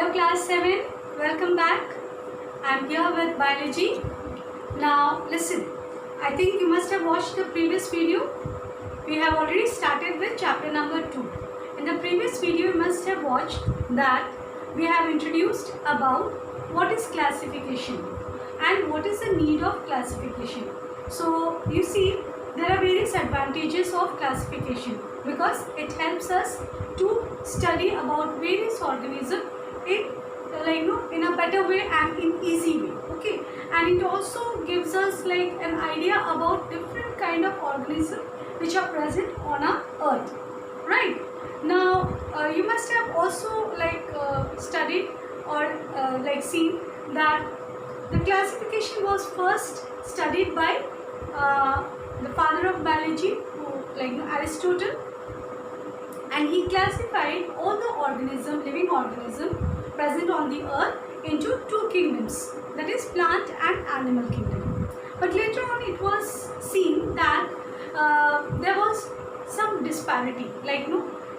Hello class 7, welcome back. I am here with biology. Now listen, I think you must have watched the previous video. We have already started with chapter number 2. In the previous video you must have watched that we have introduced about what is classification and what is the need of classification. So you see there are various advantages of classification because it helps us to study about various organisms in a better way and in easy way, okay, and it also gives us an idea about different kind of organisms which are present on our earth. Right now you must have also studied or seen that the classification was first studied by the father of biology, Aristotle, and he classified all the living organism present on the earth into two kingdoms, that is plant and animal kingdom. But later on it was seen that there was some disparity,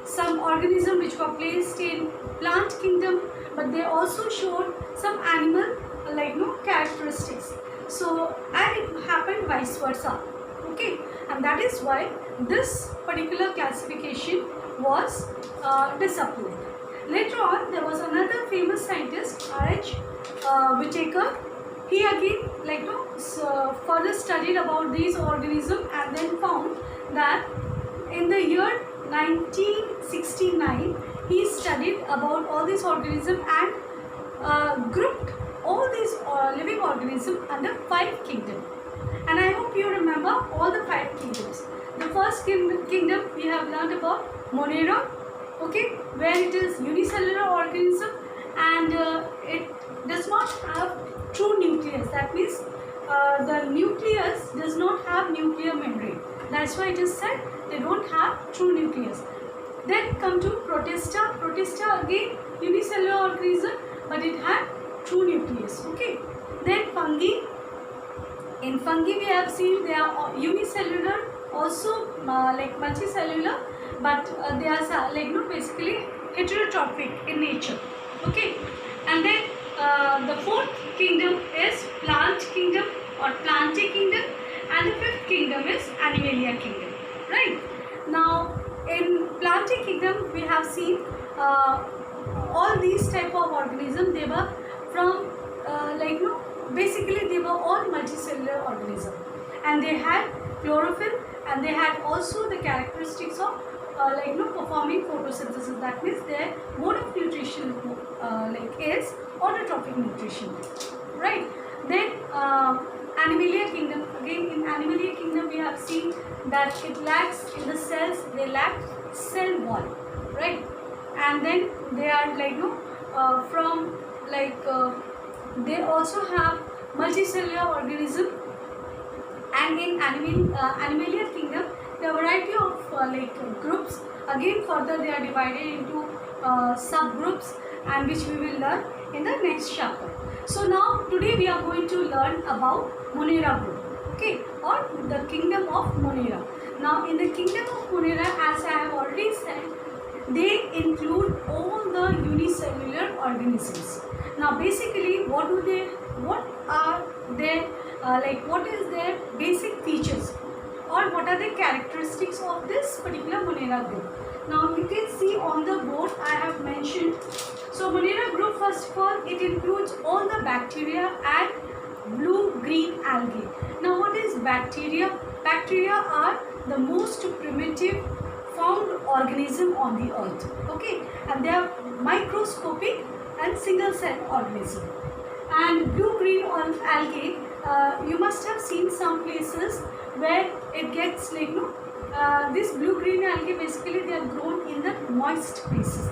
some organism which were placed in plant kingdom, but they also showed some animal characteristics. So and it happened vice versa, okay, and that is why this particular classification was disapproved. Later on, there was another famous scientist, R.H. Whittaker. He again further studied about these organisms and then found that in the year 1969, he studied about all these organisms and grouped all these living organisms under 5 kingdoms. And I hope you remember all the 5 kingdoms. The first kingdom we have learned about Monera, okay, where it is unicellular organism and it does not have true nucleus. That means the nucleus does not have nuclear membrane. That's why it is said they don't have true nucleus. Then come to Protista. Protista again unicellular organism, but it had true nucleus. Okay. Then fungi. In fungi we have seen they are unicellular, also multicellular, but they are basically heterotrophic in nature, okay. And then the 4th kingdom is plant kingdom or plantae kingdom, and the 5th kingdom is animalia kingdom. Right now in plantae kingdom we have seen all these type of organisms. They were from basically they were all multicellular organisms, and they had chlorophyll, and they had also the characteristics of performing photosynthesis. That means their mode of nutrition is autotrophic nutrition, right. Then animalia kingdom, again in animalia kingdom we have seen that it lacks in the cells, they lack cell wall, right. And then they are they also have multicellular organism. And in animalia kingdom there are variety of groups. Again further they are divided into subgroups, and which we will learn in the next chapter. So now today we are going to learn about Monera group, okay, or the kingdom of Monera. Now in the kingdom of Monera, as I have already said, they include all the unicellular organisms. Now basically what are their what is their basic features, or what are the characteristics of this particular Monera group. Now you can see on the board I have mentioned. So Monera group, first of all, it includes all the bacteria and blue-green algae. Now what is bacteria? Bacteria are the most primitive found organism on the earth, okay, and they are microscopic and single cell organism. And blue-green algae, you must have seen some places where it gets this blue-green algae, basically they are grown in the moist places,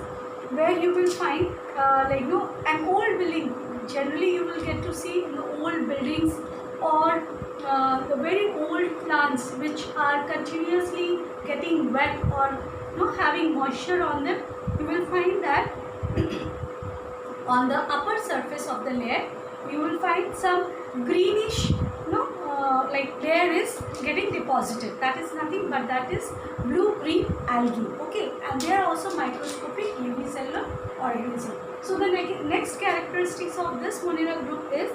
where you will find an old building. Generally you will get to see in the old buildings, or the very old plants which are continuously getting wet or having moisture on them. You will find that on the upper surface of the layer you will find some greenish like layer is getting deposited. That is nothing but that is blue-green algae. Okay, and they are also microscopic unicellular organism. So the next characteristics of this Monera group is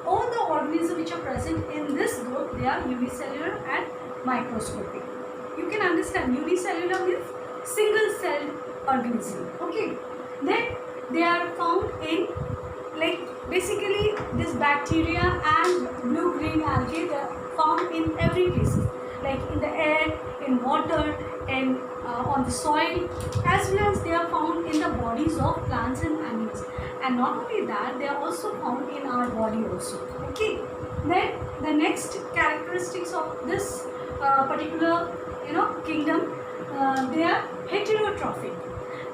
all the organisms which are present in this group, they are unicellular and microscopic. You can understand unicellular means single celled organism. Okay, then they are found in, like, basically this bacteria and blue-green algae, they are found in every place, like in the air, in water, and on the soil, as well as they are found in the bodies of plants and animals. And not only that, they are also found in our body also. Okay, then the next characteristics of this particular kingdom, they are heterotrophic,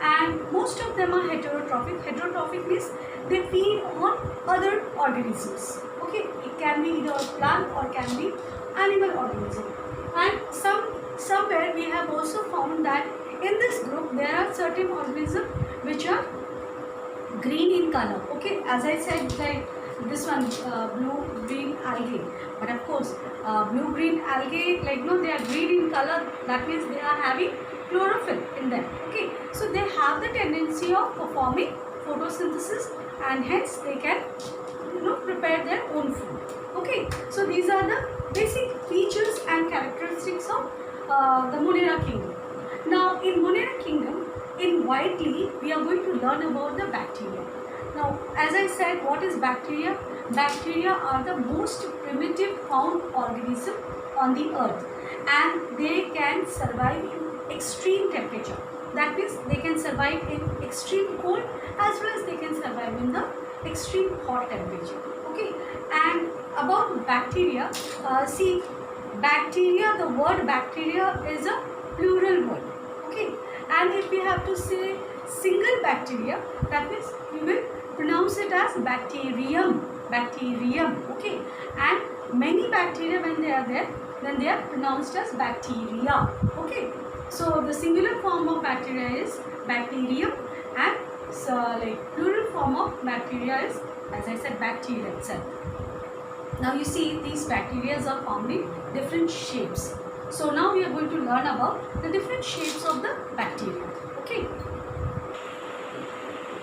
and most of them are heterotrophic. Heterotrophic means they feed on other organisms. Okay, it can be either a plant or can be animal organism. And somewhere we have also found that in this group there are certain organisms which are green in color. Okay, as I said, like this one, blue-green algae. But of course, blue-green algae, like they are green in color. That means they are having chlorophyll in them. Okay, so they have the tendency of performing photosynthesis, and hence they can prepare their own food. Okay, so these are the basic features and characteristics of the Monera kingdom. Now in Monera kingdom, in widely we are going to learn about the bacteria. Now, as I said, what is bacteria? Bacteria are the most primitive found organism on the earth, and they can survive in extreme temperature. That means they can survive in extreme cold as well as they can survive in the extreme hot temperature. Okay, and about bacteria, see, bacteria, the word bacteria is a plural word. Okay, and if we have to say single bacteria, that means we will pronounce it as bacterium. Okay, and many bacteria, when they are there, then they are pronounced as bacteria. Okay, so the singular form of bacteria is bacterium, and so like plural form of bacteria is, as I said, bacteria itself. Now you see, these bacteria are found in different shapes. So now we are going to learn about the different shapes of the bacteria. Okay,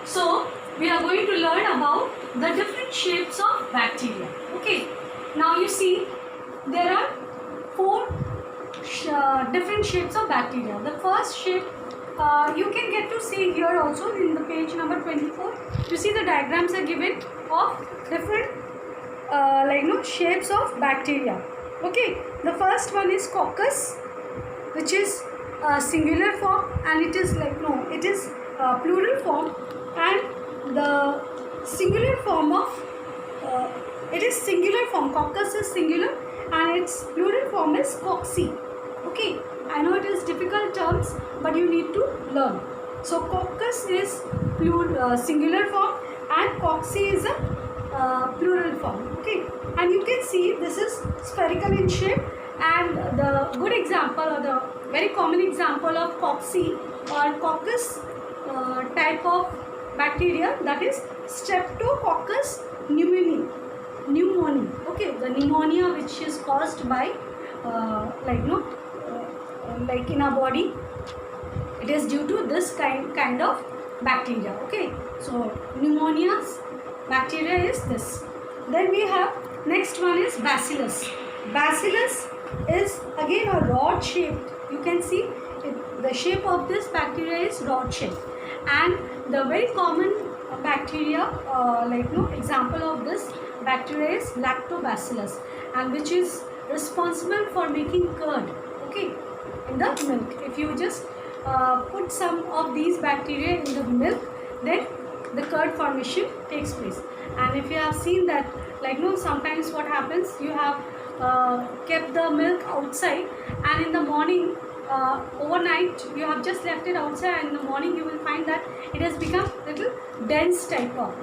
so we are going to learn about the different shapes of bacteria. Okay, now you see, there are four different shapes of bacteria. The first shape, you can get to see here also in the page number 24. You see the diagrams are given of different shapes of bacteria. Okay, the first one is coccus, which is singular form, and it is it is plural form, and the singular form of it is singular form. Coccus is singular and its plural form is cocci. Okay, I know it is difficult terms, but you need to learn. So coccus is singular form and cocci is a plural form. Okay, and you can see this is spherical in shape, and the good example or the very common example of cocci or coccus type of bacteria, that is Streptococcus pneumoniae. Okay, the pneumonia which is caused by like in our body, it is due to this kind of bacteria. Okay, so pneumonia's bacteria is this. Then we have, next one is bacillus. Bacillus is again a rod shaped. You can see the shape of this bacteria is rod shaped, and the very common bacteria example of this bacteria is lactobacillus, and which is responsible for making curd. Okay, in the milk. If you just put some of these bacteria in the milk, then the curd formation takes place. And if you have seen that, sometimes what happens, you have kept the milk outside, and in the morning, overnight you have just left it outside, and in the morning you will find that it has become little dense type of,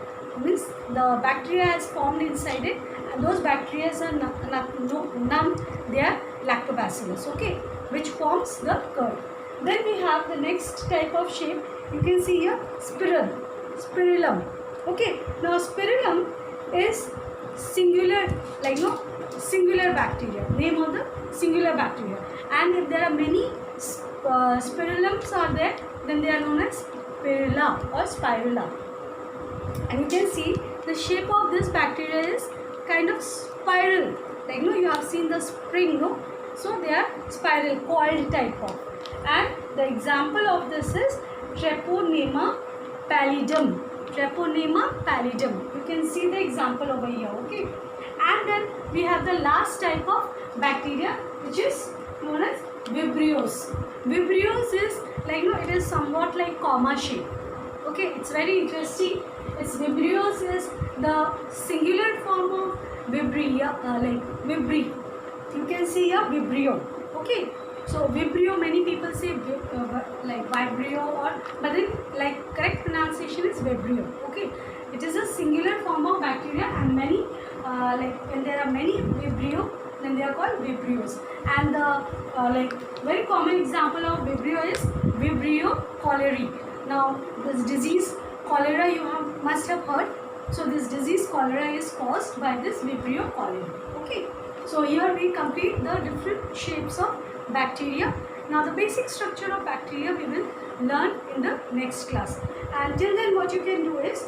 means the bacteria has formed inside it, and those bacteria are numb. They are lactobacillus. Okay, which forms the curd. Then we have the next type of shape. You can see here spirillum. Okay, now spirillum is singular, singular bacteria, name of the singular bacteria. And if there are many spirillums are there, then they are known as spirilla or spirula. And you can see the shape of this bacteria is kind of spiral, like you have seen the spring, no? So they are spiral, coiled type of. And the example of this is Treponema pallidum. Treponema pallidum. You can see the example over here, okay? And then we have the last type of bacteria, which is known as Vibrios. Vibrios is like, it is somewhat like comma shape. Okay, it's very interesting. Its Vibrios is the singular form of Vibria, like Vibri. You can see here Vibrio. Okay, so Vibrio, many people say like Vibrio, or but then like correct pronunciation is Vibrio. Okay, it is a singular form of bacteria, and many like when there are many Vibrio, then they are called Vibrios. And the like very common example of Vibrio is Vibrio cholerae. Now this disease cholera must have heard. So this disease cholera is caused by this Vibrio cholerae. Okay. So here we complete the different shapes of bacteria. Now the basic structure of bacteria we will learn in the next class. And till then what you can do is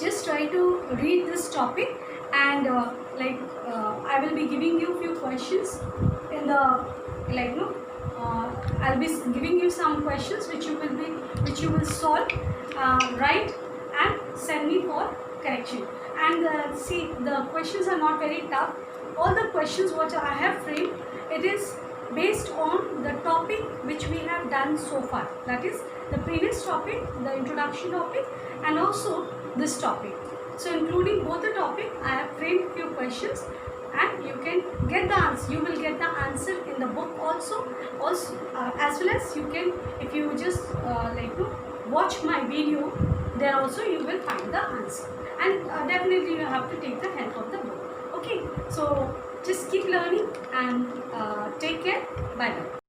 just try to read this topic, and I will be giving you few questions in the I'll be giving you some questions which you will solve, write and send me for correction. And see, the questions are not very tough. All the questions what I have framed, it is based on the topic which we have done so far. That is the previous topic, the introduction topic, and also this topic. So including both the topic, I have framed few questions, and you can get the answer. You will get the answer in the book also as well as you can, if you just watch my video, there also you will find the answer. And definitely you have to take the help of the book. Okay, so just keep learning and take care. Bye bye.